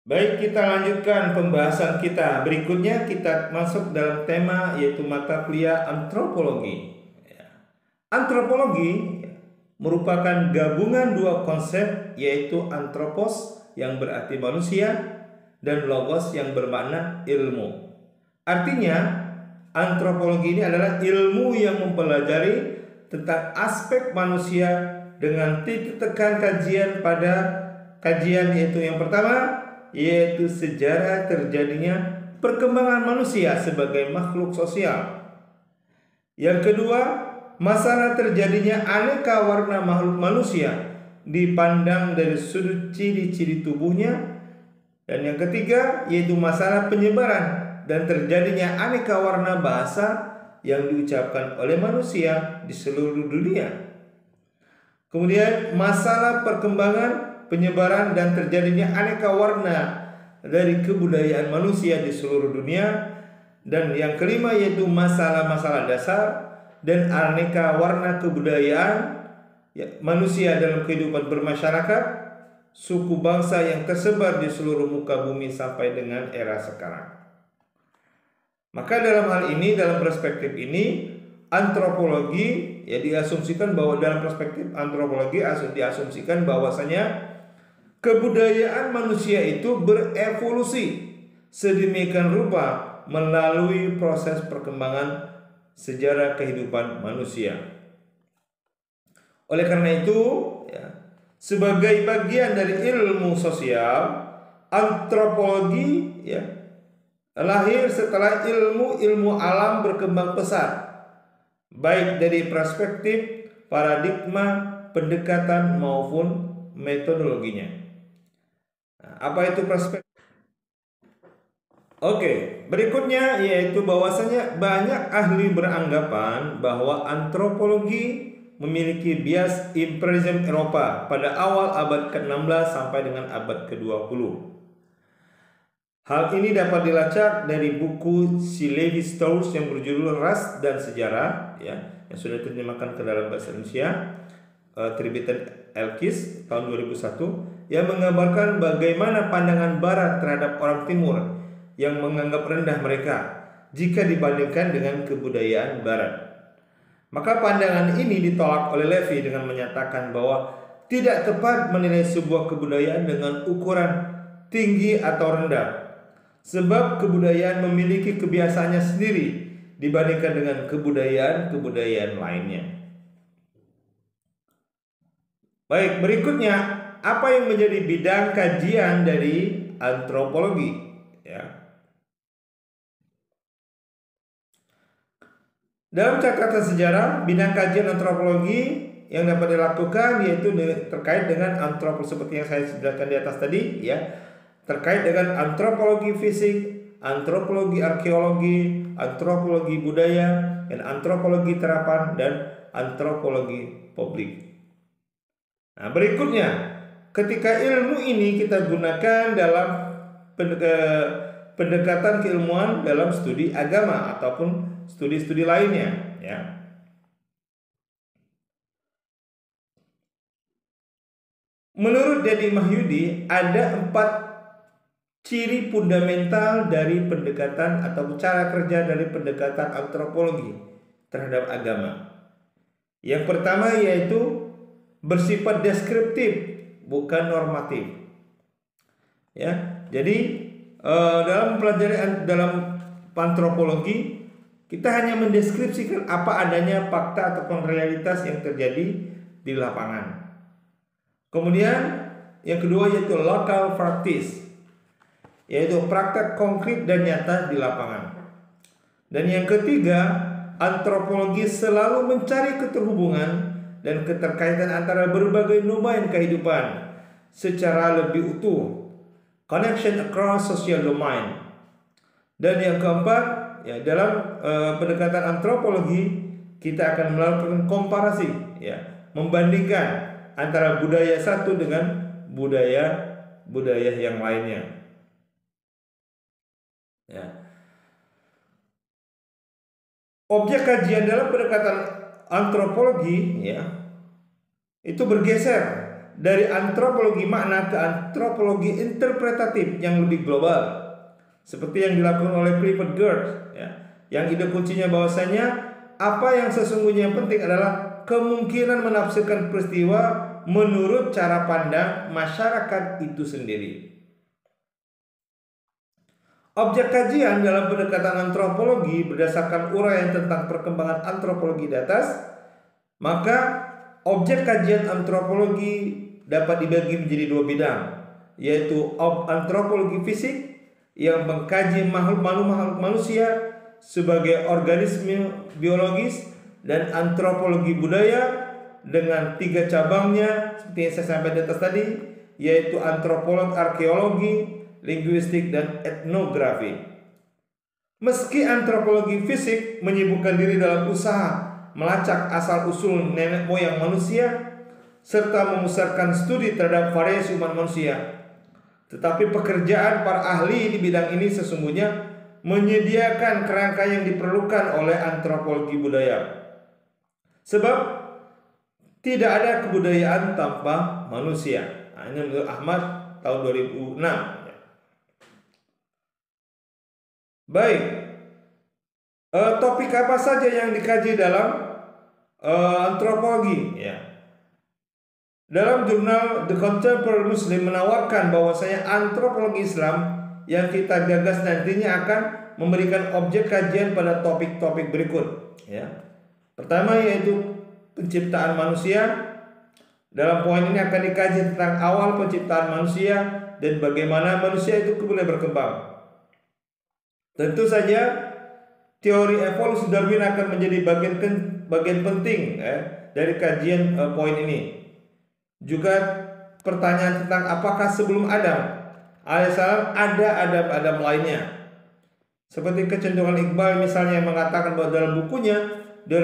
Baik, kita lanjutkan pembahasan kita. Berikutnya kita masuk dalam tema yaitu mata kuliah antropologi. Antropologi merupakan gabungan dua konsep yaitu anthropos yang berarti manusia dan logos yang bermakna ilmu. Artinya, antropologi ini adalah ilmu yang mempelajari tentang aspek manusia dengan titik tekan kajian pada kajian yaitu yang pertama yaitu sejarah terjadinya perkembangan manusia sebagai makhluk sosial. Yang kedua, masalah terjadinya aneka warna makhluk manusia dipandang dari sudut ciri-ciri tubuhnya. Dan yang ketiga, yaitu masalah penyebaran dan terjadinya aneka warna bahasa yang diucapkan oleh manusia di seluruh dunia. Kemudian masalah perkembangan, penyebaran dan terjadinya aneka warna dari kebudayaan manusia di seluruh dunia. Dan yang kelima yaitu masalah-masalah dasar dan aneka warna kebudayaan manusia dalam kehidupan bermasyarakat, suku bangsa yang tersebar di seluruh muka bumi sampai dengan era sekarang. Maka dalam hal ini, dalam perspektif ini, antropologi diasumsikan bahwa dalam perspektif antropologi diasumsikan bahwasanya kebudayaan manusia itu berevolusi sedemikian rupa melalui proses perkembangan sejarah kehidupan manusia. Oleh karena itu, sebagai bagian dari ilmu sosial, antropologi lahir setelah ilmu alam berkembang pesat, baik dari perspektif, paradigma, pendekatan maupun metodologinya. Apa itu perspektif? Oke, berikutnya yaitu bahwasanya banyak ahli beranggapan bahwa antropologi memiliki bias imperialisme Eropa pada awal abad ke-16 sampai dengan abad ke-20. Hal ini dapat dilacak dari buku si Levi Strauss yang berjudul Ras dan Sejarah yang sudah diterjemahkan ke dalam bahasa Indonesia, terbitan Elkis tahun 2001, yang menggambarkan bagaimana pandangan Barat terhadap orang Timur yang menganggap rendah mereka jika dibandingkan dengan kebudayaan Barat. Maka pandangan ini ditolak oleh Levi dengan menyatakan bahwa tidak tepat menilai sebuah kebudayaan dengan ukuran tinggi atau rendah, sebab kebudayaan memiliki kebiasaannya sendiri dibandingkan dengan kebudayaan lainnya. Baik, berikutnya apa yang menjadi bidang kajian dari antropologi? Dalam catatan sejarah, bidang kajian antropologi yang dapat dilakukan yaitu terkait dengan antropologi seperti yang saya jelaskan di atas tadi, terkait dengan antropologi fisik, antropologi arkeologi, antropologi budaya, dan antropologi terapan dan antropologi publik. Nah, berikutnya, ketika ilmu ini kita gunakan dalam pendekatan keilmuan dalam studi agama ataupun studi-studi lainnya, Menurut Deddy Mahyudi ada 4 ciri fundamental dari pendekatan atau cara kerja dari pendekatan antropologi terhadap agama. Yang pertama yaitu bersifat deskriptif, bukan normatif. Jadi dalam pelajaran dalam antropologi kita hanya mendeskripsikan apa adanya fakta ataupun realitas yang terjadi di lapangan. Kemudian yang kedua yaitu local practice, yaitu praktek konkret dan nyata di lapangan. Dan yang ketiga, antropologi selalu mencari keterhubungan dan keterkaitan antara berbagai domain kehidupan secara lebih utuh, connection across social domain. Dan yang keempat, dalam pendekatan antropologi kita akan melakukan komparasi, membandingkan antara budaya satu dengan budaya yang lainnya. Objek kajian dalam pendekatan antropologi itu bergeser dari antropologi makna ke antropologi interpretatif yang lebih global, seperti yang dilakukan oleh Clifford Geertz, ya, yang ide kuncinya bahwasanya apa yang sesungguhnya penting adalah kemungkinan menafsirkan peristiwa menurut cara pandang masyarakat itu sendiri. Objek kajian dalam pendekatan antropologi berdasarkan uraian tentang perkembangan antropologi di atas, maka objek kajian antropologi dapat dibagi menjadi dua bidang, yaitu antropologi fisik yang mengkaji makhluk manusia sebagai organisme biologis, dan antropologi budaya dengan tiga cabangnya seperti yang saya sampaikan di atas tadi, yaitu antropologi, arkeologi, linguistik, dan etnografi. Meski antropologi fisik menyibukkan diri dalam usaha melacak asal-usul nenek moyang manusia serta memusatkan studi terhadap variasi umat manusia, tetapi pekerjaan para ahli di bidang ini sesungguhnya menyediakan kerangka yang diperlukan oleh antropologi budaya. Sebab tidak ada kebudayaan tanpa manusia. Nah, ini menurut Ahmad tahun 2006. Baik, topik apa saja yang dikaji dalam antropologi? Ya. Dalam jurnal The Contemporary Muslim menawarkan bahwasanya antropologi Islam yang kita gagas nantinya akan memberikan objek kajian pada topik-topik berikut. Ya. Pertama yaitu penciptaan manusia. Dalam poin ini akan dikaji tentang awal penciptaan manusia dan bagaimana manusia itu kemudian berkembang. Tentu saja teori evolusi Darwin akan menjadi bagian penting dari kajian poin ini. Juga pertanyaan tentang apakah sebelum Adam alaihissalam ada Adam lainnya. Seperti kecenderungan Iqbal misalnya yang mengatakan bahwa dalam bukunya The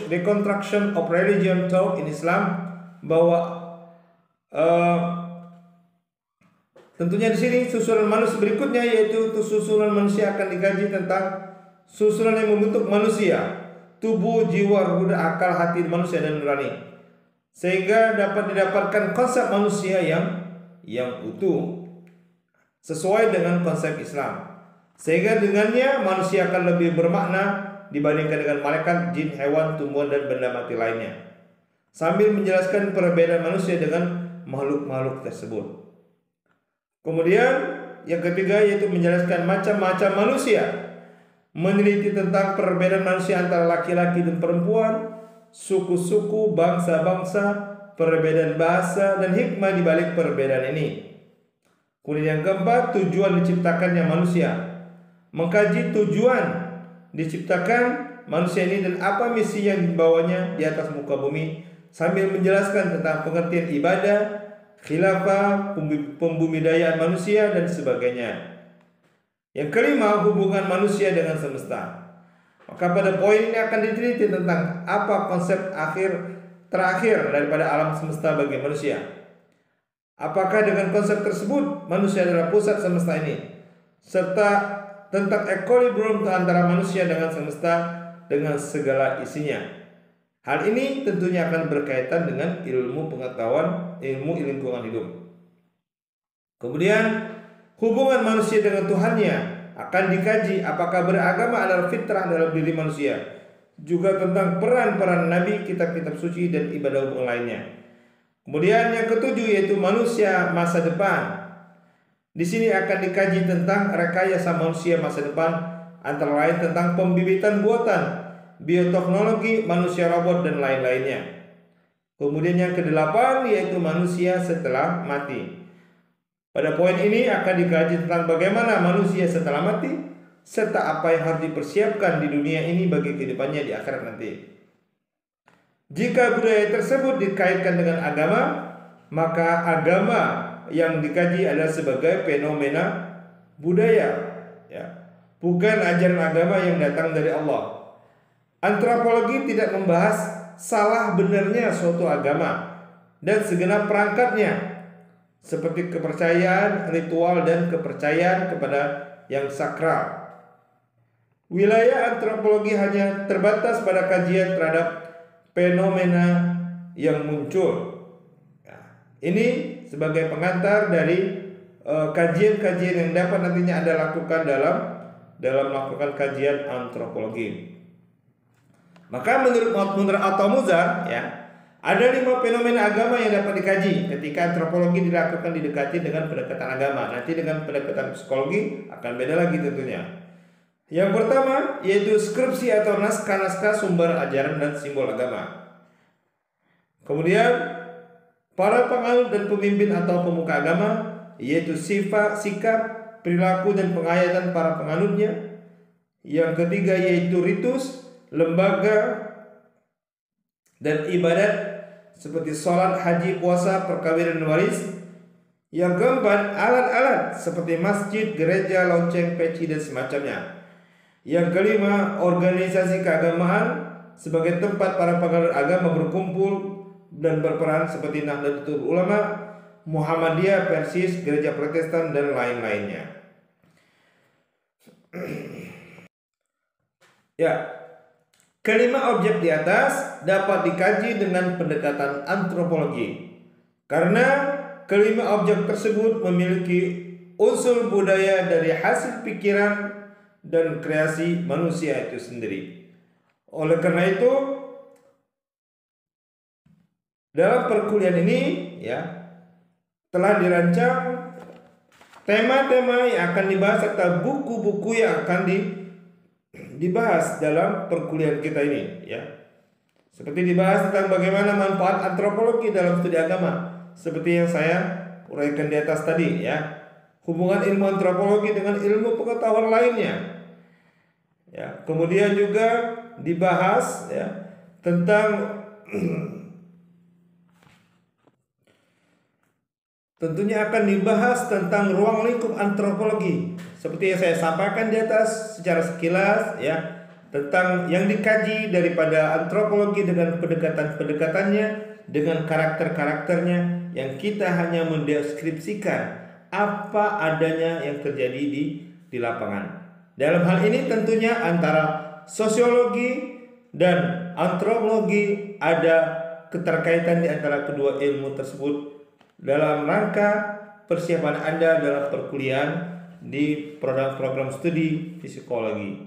Reconstruction of Religion Taught in Islam bahwa tentunya di sini susunan manusia berikutnya yaitu susunan manusia akan dikaji tentang susunan yang membentuk manusia, tubuh, jiwa, ruh, akal, hati manusia dan nurani, sehingga dapat didapatkan konsep manusia yang utuh sesuai dengan konsep Islam, sehingga dengannya manusia akan lebih bermakna dibandingkan dengan malaikat, jin, hewan, tumbuhan dan benda mati lainnya, sambil menjelaskan perbedaan manusia dengan makhluk-makhluk tersebut. Kemudian yang ketiga yaitu menjelaskan macam-macam manusia, meneliti tentang perbedaan manusia antara laki-laki dan perempuan, suku-suku, bangsa-bangsa, perbedaan bahasa dan hikmah di balik perbedaan ini. Kemudian yang keempat, tujuan diciptakannya manusia, mengkaji tujuan diciptakan manusia ini dan apa misi yang dibawanya di atas muka bumi, sambil menjelaskan tentang pengertian ibadah, khilafah, pembudidayaan manusia dan sebagainya. Yang kelima, hubungan manusia dengan semesta. Maka pada poin ini akan diteliti tentang apa konsep terakhir daripada alam semesta bagi manusia. Apakah dengan konsep tersebut manusia adalah pusat semesta ini, serta tentang equilibrium antara manusia dengan semesta dengan segala isinya. Hal ini tentunya akan berkaitan dengan ilmu pengetahuan, ilmu lingkungan hidup. Kemudian hubungan manusia dengan Tuhannya akan dikaji, apakah beragama adalah fitrah dalam diri manusia. Juga tentang peran-peran nabi, kitab-kitab suci dan ibadah hubungan lainnya. Kemudian yang ketujuh yaitu manusia masa depan. Di sini akan dikaji tentang rekayasa manusia masa depan, antara lain tentang pembibitan buatan, bioteknologi, manusia robot dan lain-lainnya. Kemudian yang kedelapan yaitu manusia setelah mati. Pada poin ini akan dikaji tentang bagaimana manusia setelah mati, serta apa yang harus dipersiapkan di dunia ini bagi kehidupannya di akhirat nanti. Jika budaya tersebut dikaitkan dengan agama, maka agama yang dikaji adalah sebagai fenomena budaya, ya, bukan ajaran agama yang datang dari Allah. Antropologi tidak membahas salah benarnya suatu agama dan segenap perangkatnya, seperti kepercayaan, ritual, dan kepercayaan kepada yang sakral. Wilayah antropologi hanya terbatas pada kajian terhadap fenomena yang muncul. Ini sebagai pengantar dari kajian-kajian yang dapat nantinya Anda lakukan dalam melakukan kajian antropologi. Maka menurut Otto Mozart, ya, ada 5 fenomena agama yang dapat dikaji ketika antropologi dilakukan didekati dengan pendekatan agama. Nanti dengan pendekatan psikologi akan beda lagi tentunya. Yang pertama yaitu skripsi atau naskah-naskah sumber ajaran dan simbol agama. Kemudian para penganut dan pemimpin atau pemuka agama, yaitu sifat, sikap, perilaku dan penghayatan para penganutnya. Yang ketiga yaitu ritus, lembaga dan ibadat seperti sholat, haji, puasa, perkawinan dan waris. Yang keempat, alat-alat seperti masjid, gereja, lonceng, peci dan semacamnya. Yang kelima, organisasi keagamaan sebagai tempat para penganut agama berkumpul dan berperan seperti Nahdlatul Ulama, Muhammadiyah, Persis, Gereja Protestan dan lain-lainnya. Ya, kelima objek di atas dapat dikaji dengan pendekatan antropologi karena kelima objek tersebut memiliki unsur budaya dari hasil pikiran dan kreasi manusia itu sendiri. Oleh karena itu, dalam perkuliahan ini, ya, telah dirancang tema-tema yang akan dibahas serta buku-buku yang akan dibahas dalam perkuliahan kita ini, ya. Seperti dibahas tentang bagaimana manfaat antropologi dalam studi agama, seperti yang saya uraikan di atas tadi, ya. Hubungan ilmu antropologi dengan ilmu pengetahuan lainnya. Ya, kemudian juga dibahas, ya, tentang tentunya akan dibahas tentang ruang lingkup antropologi seperti yang saya sampaikan di atas secara sekilas, ya, tentang yang dikaji daripada antropologi dengan pendekatan-pendekatannya, dengan karakter-karakternya, yang kita hanya mendeskripsikan apa adanya yang terjadi di lapangan. Dalam hal ini tentunya antara sosiologi dan antropologi ada keterkaitan di antara kedua ilmu tersebut dalam rangka persiapan Anda dalam perkuliahan di program studi psikologi.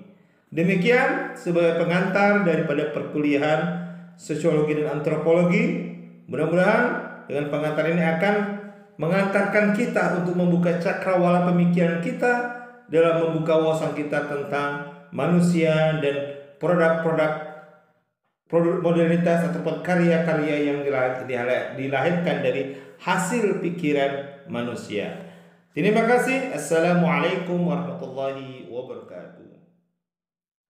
Demikian sebagai pengantar daripada perkuliahan sosiologi dan antropologi. Mudah-mudahan dengan pengantar ini akan mengantarkan kita untuk membuka cakrawala pemikiran kita dalam membuka wawasan kita tentang manusia dan produk modernitas ataupun karya-karya yang dilahirkan dari hasil pikiran manusia. Terima kasih. Assalamualaikum warahmatullahi wabarakatuh.